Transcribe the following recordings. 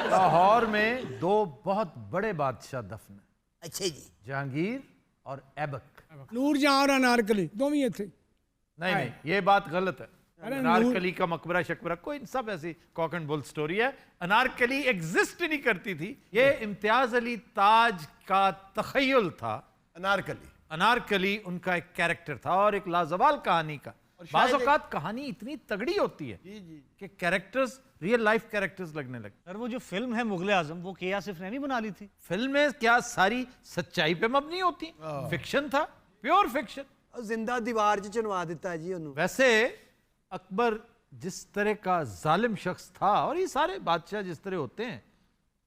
लाहौर में दो बहुत बड़े बादशाह दफन हैं। अच्छा जी। जहांगीर और ऐबक। नूरजहां और अनारकली दोनों ही थे। नहीं, ये बात गलत है। अनारकली का मकबरा शकबरा कोई सब ऐसी कॉक एंड बुल स्टोरी है। अनारकली एग्जिस्ट नहीं करती थी। ये इम्तियाज अली ताज का तखय्युल था। अनारकली उनका एक कैरेक्टर था और एक लाजवाल कहानी का। बाज़ औक़ात कहानी इतनी तगड़ी होती है कि कैरेक्टर्स रियल लाइफ कैरेक्टर्स लगने लगे। सर वो जो फिल्म है मुगले आजम, वो के आसिफ ने नहीं बना ली थी? फिल्में क्या सारी सच्चाई पे मबनी होती? फिक्शन था, प्योर फिक्शन। जिंदा दीवार च चुनवा दिता जी उन्होंने। वैसे अकबर जिस तरह का जालिम शख्स था, और ये सारे बादशाह जिस तरह होते हैं,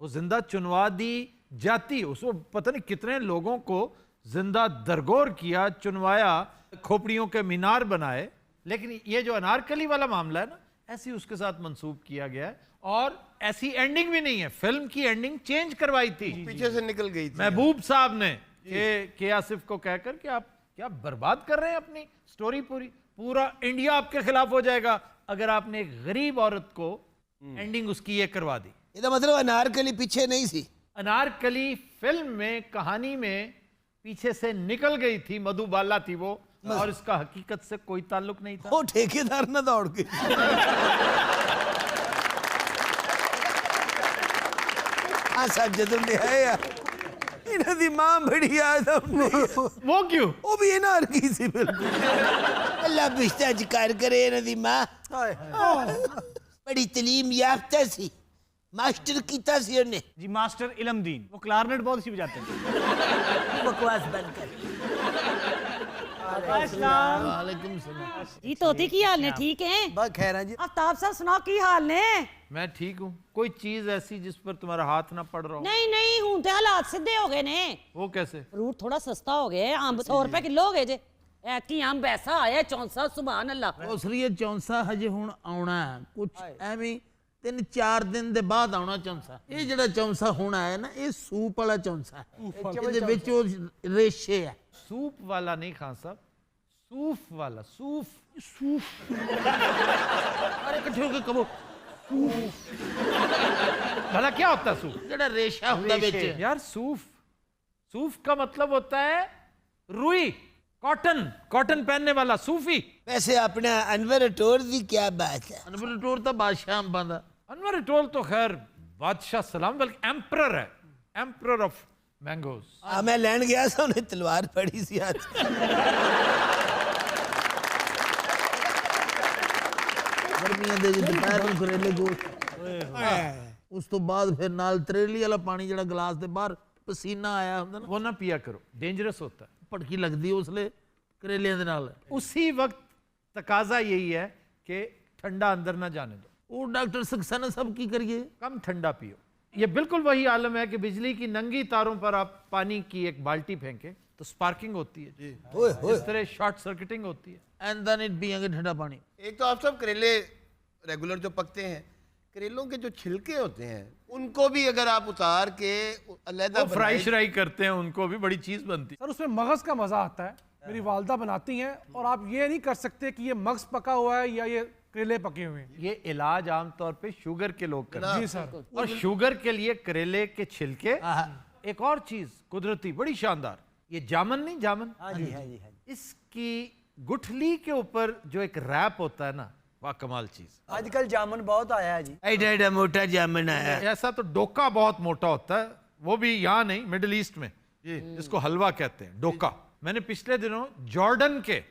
वो जिंदा चुनवा दी जाती, उसको पता नहीं कितने लोगों को जिंदा दरगोर किया, चुनवाया, खोपड़ियों के मीनार बनाए। लेकिन ये जो अनारकली वाला मामला है ना, ऐसी उसके साथ मंसूब किया गया है और ऐसी एंडिंग भी नहीं है। फिल्म की एंडिंग चेंज करवाई थी, पीछे से निकल गई थी महबूब साहब ने के आसिफ को कहकर कि आप क्या बर्बाद कर रहे हैं अपनी स्टोरी। पूरा इंडिया आपके खिलाफ हो जाएगा अगर आपने एक गरीब औरत को एंडिंग उसकी ये करवा दी। इसका मतलब अनारकली पीछे नहीं थी। अनारकली फिल्म में, कहानी में पीछे से निकल गई थी, मधुबाला थी वो, और इसका हकीकत से कोई ताल्लुक नहीं था। वो ठेकेदार ना दौड़ के हाँ सब जदम ले आए यार। इन्हें दी मां बड़ी याद हमने। वो क्यों? वो भी अनारकी सी बिल्कुल। अल्लाह बिस्ता जिक्र करे। इन्हें दी मां बड़ी तालीम याफ्ता सी, मास्टर कीता सी उन्हें जी, मास्टर इलमदीन। वो क्लारनेट बहुत अच्छी बजाते हैं। बकवास बंद कर। वालेकुम सलाम। जी तोती की हाल ने? ठीक है बस खैर है जी। आफ्ताब साहब सुनाओ की हाल ने? मैं ठीक हूँ। कोई चीज ऐसी जिस पर तुम्हारा हाथ ना पड़ रहा हो? नहीं नहीं हूं ते हालात सीधे हो गए ने। वो कैसे? फ्रूट थोड़ा सस्ता हो गया, अंब 100 रुपए किलो हो गए जे। ऐतकी अंब ऐसा आया चौंसा, सुभान अल्लाह। उसलिए चौंसा हजे हुण आउणा है, कुछ एवं 3-4 दिन दे बाद आउणा चौंसा। ये जेड़ा चौंसा हुण आया ना, ये सूप वाला चौंसा है। इहदे विच ओ रेशे है। सूप वाला नहीं खान साहब, सूफ वाला। सूफ अरे इकट्ठे होके कहो भला क्या होता है सूफ? जेड़ा रेशा हुंदा विच। यार सूफ का मतलब होता है रुई, कॉटन पहनने वाला सूफी। वैसे अपना अनवर अटोर की क्या बात है? अनवर टोर तो बादशाह अंबां दा। अनवर अटोल तो खैर बादशाह सलाम, बल्कि एम्परर है, एम्परर ऑफ मैंगोज। हाँ मैं लैंड गया था, उन्हें तलवार पड़ी सी हाथ। गर्मियां दे दोपहर ਨੂੰ करेले गोश्त, उस तो बाद फिर नाल तरेली वाला पानी जेड़ा गिलास दे बाहर पसीना आया हुंदा ना, वो ना पिया करो, डेंजरस होता है। भड़की लगदी उसले करेलियां दे नाल। उसी वक्त तकाजा यही है कि ठंडा अंदर ना जाने दो। वो डॉक्टर सक्सेना सब की करिए, कम ठंडा पियो। ये बिल्कुल वही आलम है कि बिजली की नंगी तारों पर आप पानी की एक बाल्टी फेंके तो स्पार्किंग होती है, इस तरह शॉर्ट सर्किटिंग होती है। एंड देन इट पिएंगे ठंडा पानी। एक तो आप सब करेले रेगुलर जो पकते हैं, करेलों के जो छिलके होते हैं उनको भी अगर आप उतार के अलग फ्राई श्राई करते हैं, उनको भी बड़ी चीज बनती है। सर उसमें मगज का मजा आता है, मेरी वालदा बनाती हैं, और आप ये नहीं कर सकते कि ये मगज पका हुआ है या ये करेले पके हुए हैं। ये इलाज आमतौर पे शुगर के लोग करते हैं। जी सर। और शुगर के लिए करेले के छिलके। एक और चीज कुदरती बड़ी शानदार, ये जामन नहीं, जामन, हाँ जी हाँ जी हाँ जी। इसकी गुठली के ऊपर जो एक रैप होता है ना, वाह कमाल चीज। आजकल जामुन बहुत आया है जी। एडा एडा मोटा जामुन आया। ऐसा तो डोका बहुत मोटा होता है, वो भी यहाँ नहीं, मिडिल ईस्ट में, जिसको हलवा कहते हैं, डोका। मैंने पिछले दिनों जॉर्डन के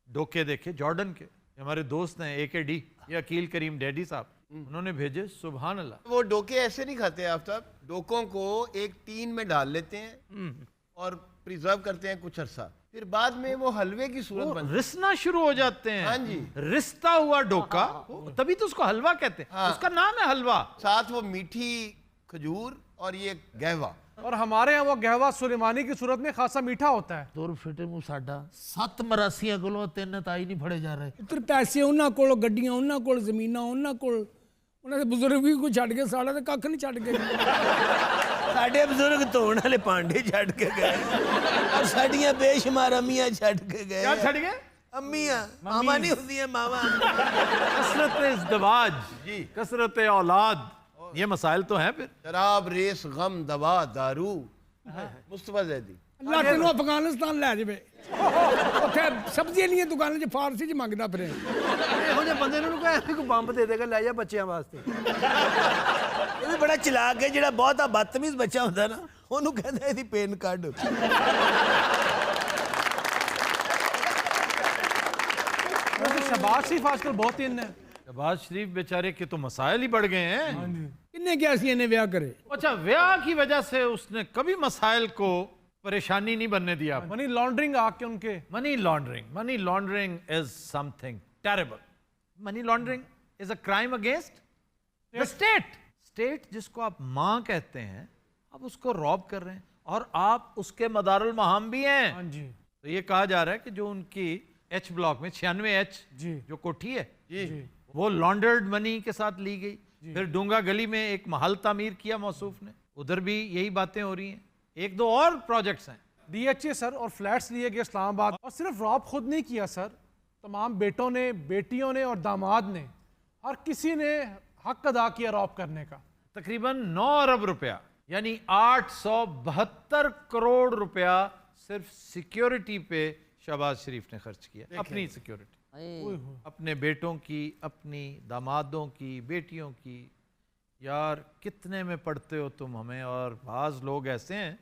डोके देखे, जॉर्डन के। हमारे दोस्त हैं AKD, ये अकील करीम डैडी साहब, उन्होंने भेजे, सुभान अल्लाह। वो डोके ऐसे नहीं खाते आफ्ताब, डोकों को एक टीन में डाल लेते हैं और प्रिजर्व करते हैं कुछ अरसा, फिर बाद में वो हलवे की सूरत बनती है। रिसना शुरू हो जाते हैं। हाँ जी। रिश्ता हुआ डोका, तभी तो उसको हलवा कहते हैं। हाँ। उसका नाम है हलवा। साथ वो मीठी खजूर और ये गहवा। और हमारे यहाँ वो गहवा सुलेमानी की सूरत में खासा मीठा होता है। तुर फिटे मुंह साडा 7 मरासियां कोलों 3 ताई नहीं फड़े जा रहे। इतने पैसे उन्होंने कोल, गड्डियां उन्होंने कोल, जमीनां उन्होंने कोल, उन्होंने बुजुर्ग भी कोई छड़ के, साड़ा तो कख नहीं छड़ के। साडे बुजुर्ग धोने वाले भांडे छड़ के गए और साडियां बेशुमार अम्मियां छड़ के गए। क्या छड़ गए? अम्मियां, मामा नहीं होती है, मामा। कसरत इज़्दिवाज, कसरत औलाद, ये मसाइल तो हैं फिर। शराब, रेस, गम, दवा, दारू। मुस्तफा जैदी ਅੱਲਾ ਤੈਨੂੰ ਅਫਗਾਨਿਸਤਾਨ ਲੈ ਜਾਵੇ ਉੱਥੇ ਸਬਜ਼ੀਆਂ ਦੀਆਂ ਦੁਕਾਨਾਂ 'ਚ ਫਾਰਸੀ 'ਚ ਮੰਗਦਾ ਫਿਰੇ ਇਹੋ ਜਿਹੇ ਬੰਦੇ ਨੂੰ ਕੋਈ ਬੰਬ ਦੇ ਦੇਗਾ ਲੈ ਜਾ ਬੱਚਿਆਂ ਵਾਸਤੇ। ਇਹ ਵੀ ਬੜਾ ਚਲਾਕ ਹੈ, ਜਿਹੜਾ ਬਹੁਤਾ ਬਦਤਮੀਜ਼ ਬੱਚਾ ਹੁੰਦਾ ਨਾ ਉਹਨੂੰ ਕਹਿੰਦਾ ਇਹਦੀ ਪੈਨ ਕਾਰਡ। वैसे शहबाज शरीफ आजकल बहुत इन है। शहबाज शरीफ बेचारे के तो मसाइल ही बढ़ गए हैं। ਕਿੰਨੇ ਕਿਹਾ ਸੀ ਇਹਨੇ ਵਿਆਹ ਕਰੇ अच्छा, ब्याह की वजह से उसने कभी मसाइल को परेशानी नहीं बनने दिया। मनी लॉन्ड्रिंग आके उनके money laundering is something terrible. Money laundering is a crime against the state जिसको आप मां कहते हैं, आप उसको रॉब कर रहे हैं और आप उसके मदारुल महाम भी हैं। हाँ जी तो ये कहा जा रहा है कि जो उनकी एच ब्लॉक में 96H जी जो कोठी है वो लॉन्डर्ड मनी के साथ ली गई। फिर डूंगा गली में एक महल तामीर किया मौसूफ ने, उधर भी यही बातें हो रही हैं। एक दो और प्रोजेक्ट्स हैं। DHA सर और फ्लैट्स लिए गए इस्लामाबाद, और सिर्फ रॉब खुद नहीं किया सर, तमाम बेटों ने, बेटियों ने और दामाद ने, हर किसी ने हक अदा किया रॉब करने का। तकरीबन 9 अरब रुपया यानी 872 करोड़ रुपया सिर्फ सिक्योरिटी पे शहबाज शरीफ ने खर्च किया, अपनी सिक्योरिटी, अपने बेटों की, अपनी दामादों की, बेटियों की। यार कितने में पढ़ते हो तुम हमें। और बाज लोग ऐसे हैं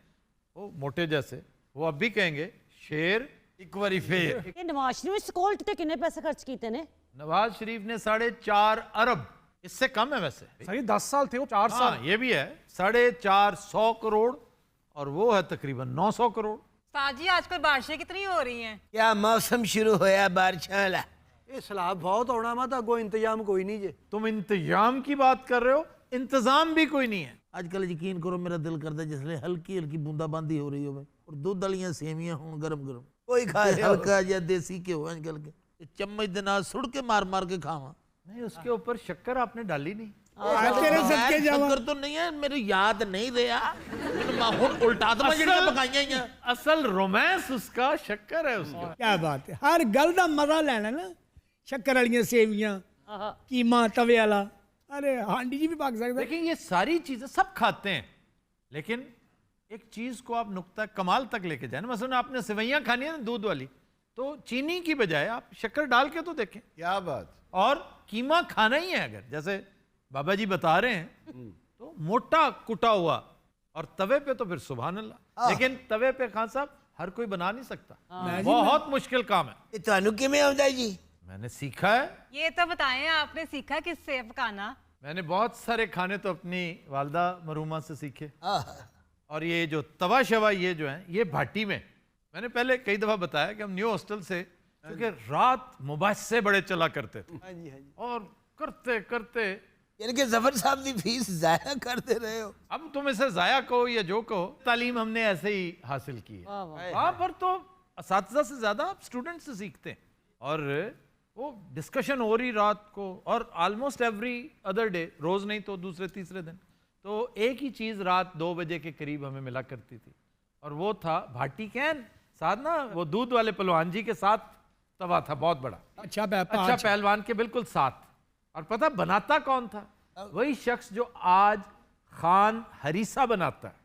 वो मोटे जैसे, वो अब भी कहेंगे शेर एक बारी फेर। ये नवाज शरीफ स्कूल ते कितने पैसे खर्च किए ने? नवाज शरीफ ने 4.5 अरब, इससे कम है वैसे। सही 10 साल थे वो, 4 साल। हाँ, ये भी है 450 करोड़ और वो है तकरीबन 900 करोड़। साजी आजकल बारिशें कितनी हो रही हैं? क्या मौसम शुरू होया बारिशां वाला। ਇਹ ਸਲਾਬ ਬਹੁਤ ਆਉਣਾ ਵਾ ਤਾਂ ਅੱਗੋਂ ਇੰਤਜ਼ਾਮ ਕੋਈ नहीं ਜੇ। तुम इंतजाम की बात कर रहे हो, इंतजाम भी कोई नहीं है। अजकल यकीन करो मेरा दिल करता जिसले हल्की हल्की बूंदाबांदी हो रही हो और दूध वालियां सेवियां हों गरम गरम, कोई खा ते रहा हो। हल्का या देसी घ्यो अजकल के ते चम्मच दे नाल सुड़ के मार मार के खावा। नहीं, उसके ऊपर शक्कर आपने डाली नहीं। तेरे सदके जावा शक्कर तो नहीं है, मेरी याद नहीं रहा मैंने माहौल उल्टा तो मैं ਜਿਹੜੀਆਂ ਪਕਾਈਆਂ ਹੀ ਆ। असल रोमांस उसका शक्कर है उसका। ਕੀ ਬਾਤ ਹੈ, ਹਰ ਗੱਲ ਦਾ ਮਜ਼ਾ ਲੈਣਾ ਨਾ। ਸ਼ੱਕਰ ਵਾਲੀਆਂ ਸੇਵੀਆਂ, ਕੀਮਾ ਤਵੇ ਵਾਲਾ, अरे हांडी जी भी पक सकता है। देखिए ये सारी चीजें सब खाते हैं, लेकिन एक चीज को आप नुक्ता कमाल तक लेके जाए। मसलन आपने सेवैयां खानी है ना दूध वाली, तो चीनी की बजाय आप शक्कर डाल के तो देखें। क्या बात। और कीमा खाना ही है अगर, जैसे बाबा जी बता रहे हैं, तो मोटा कुटा हुआ और तवे पे तो फिर सुभान अल्लाह। लेकिन तवे पे खान साहब हर कोई बना नहीं सकता, बहुत मुश्किल काम है। ਇਹ ਤੁਹਾਨੂੰ ਕਿਵੇਂ ਆਉਂਦਾ ਜੀ? मैंने सीखा है। ये तो बताएं आपने सीखा किससे पकाना? मैंने बहुत सारे खाने तो अपनी वालदा मरूमा से सीखे। आह, और ये जो तवा शवा ये जो है ये भाटी में, मैंने पहले कई दफ़ा बताया कि हम न्यू हॉस्टल से, क्योंकि रात मुबासे बड़े चला करते थे हाँ जी हाँ जी। और करते करते यानी कि जफर साहब की फीस जाया करते रहे हो। अब तुम इसे जाया कहो या जो कहो, तालीम हमने ऐसे ही हासिल की है। वहाँ पर तो असातिज़ा से ज़्यादा आप स्टूडेंट से सीखते हैं। और वो डिस्कशन हो रही रात को, और ऑलमोस्ट एवरी अदर डे, रोज़ नहीं तो दूसरे तीसरे दिन, तो एक ही चीज़ रात 2 बजे के करीब हमें मिला करती थी, और वो था भाटी कैन साथ ना, वो दूध वाले पहलवान जी के साथ तवा था बहुत बड़ा, अच्छा अच्छा पहलवान के बिल्कुल साथ। और पता बनाता कौन था? वही शख्स जो आज खान हरीसा बनाता है।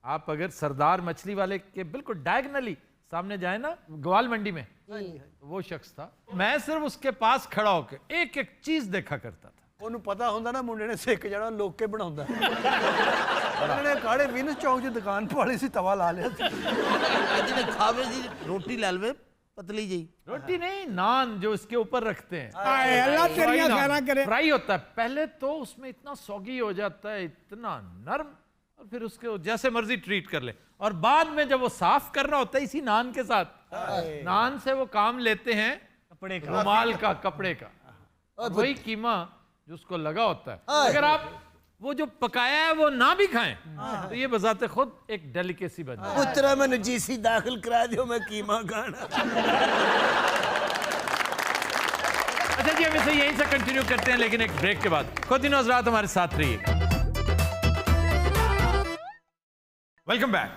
आप अगर सरदार मछली वाले के बिल्कुल डायगनली सामने जाए ना ग्वाल मंडी में, तो वो शख्स था। मैं सिर्फ उसके पास खड़ा होकर एक एक चीज देखा करता था। ਉਹਨੂੰ ਪਤਾ ਹੁੰਦਾ ਨਾ ਮੁੰਡੇ ਨੇ ਸਿੱਖ ਜਾਣਾ, ਲੋਕ ਕੇ ਬਣਾਉਂਦਾ। ਉਹਨਾਂ ਨੇ ਕਾੜੇ ਵਿਨਸ ਚੌਂਕ 'ਚ ਦੁਕਾਨ ਪਾਲੀ ਸੀ, ਤਵਾ ਲਾ ਲਿਆ ਸੀ। ਜਿਹਨੇ ਖਾਵੇ ਜੀ ਰੋਟੀ ਲੈ ਲਵੇ पतली जी, रोटी नहीं, नान जो इसके ऊपर रखते हैं, आए अल्लाह तेरियां खैरा करे। फ्राई होता है पहले तो, उसमें इतना सौगी हो जाता है, इतना नरम, और फिर उसके जैसे मर्जी ट्रीट कर ले। और बाद में जब वो साफ करना होता है इसी नान के साथ, नान से वो काम लेते हैं कपड़े का, रुमाल का, कपड़े का। वही कीमा जो उसको लगा होता है, अगर आप वो जो पकाया है वो ना भी खाएं तो ये बजाते खुद एक डेलिकेसी बन जाए। पुत्रा मैंने जीसी दाखिल करा दियो, मैं कीमा खाना। अच्छा जी, हम इसे यहीं से कंटिन्यू करते हैं, लेकिन एक ब्रेक के बाद। खुद दिनों हज़रात हमारे साथ रहिएगा। वेलकम बैक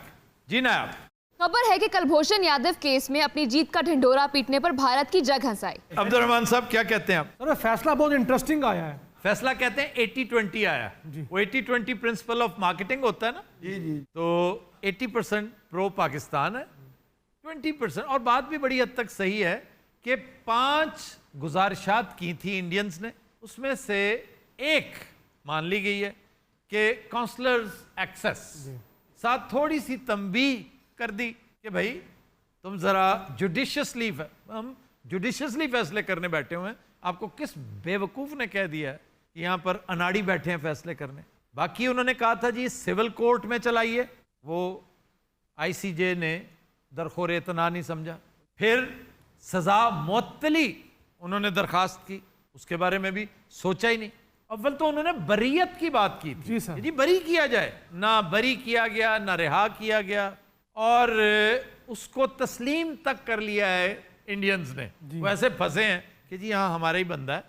जी। ना आप खबर है कि कुलभूषण यादव केस में अपनी जीत का ढिंढोरा पीटने पर भारत की जग हंसाई। अब्दुल रहमान साहब क्या कहते हैं आप? सर फैसला बहुत इंटरेस्टिंग आया है। फैसला कहते हैं 80-20 आया। वो 80-20 प्रिंसिपल ऑफ मार्केटिंग होता है ना जी। तो 80% प्रो पाकिस्तान है, 20%, और बात भी बड़ी हद तक सही है कि 5 गुजारिशात की थी इंडियंस ने, उसमें से एक मान ली गई है कि काउंसलर्स एक्सेस, साथ थोड़ी सी तंबीह कर दी कि भाई तुम जरा जुडिशियसली, हम जुडिशियसली फैसले करने बैठे हुए हैं, आपको किस बेवकूफ ने कह दिया है कि यहां पर अनाड़ी बैठे हैं फैसले करने। बाकी उन्होंने कहा था जी सिविल कोर्ट में चलाइए, वो आईसीजे ने दरखोर इतना नहीं समझा। फिर सजा मुअत्तली उन्होंने दरखास्त की, उसके बारे में भी सोचा ही नहीं। अव्वल तो उन्होंने बरीयत की बात की थी जी बरी किया जाए, ना बरी किया गया ना रिहा किया गया, और उसको तस्लीम तक कर लिया है इंडियंस ने। वैसे फंसे हैं कि जी हाँ हमारा ही बंदा है,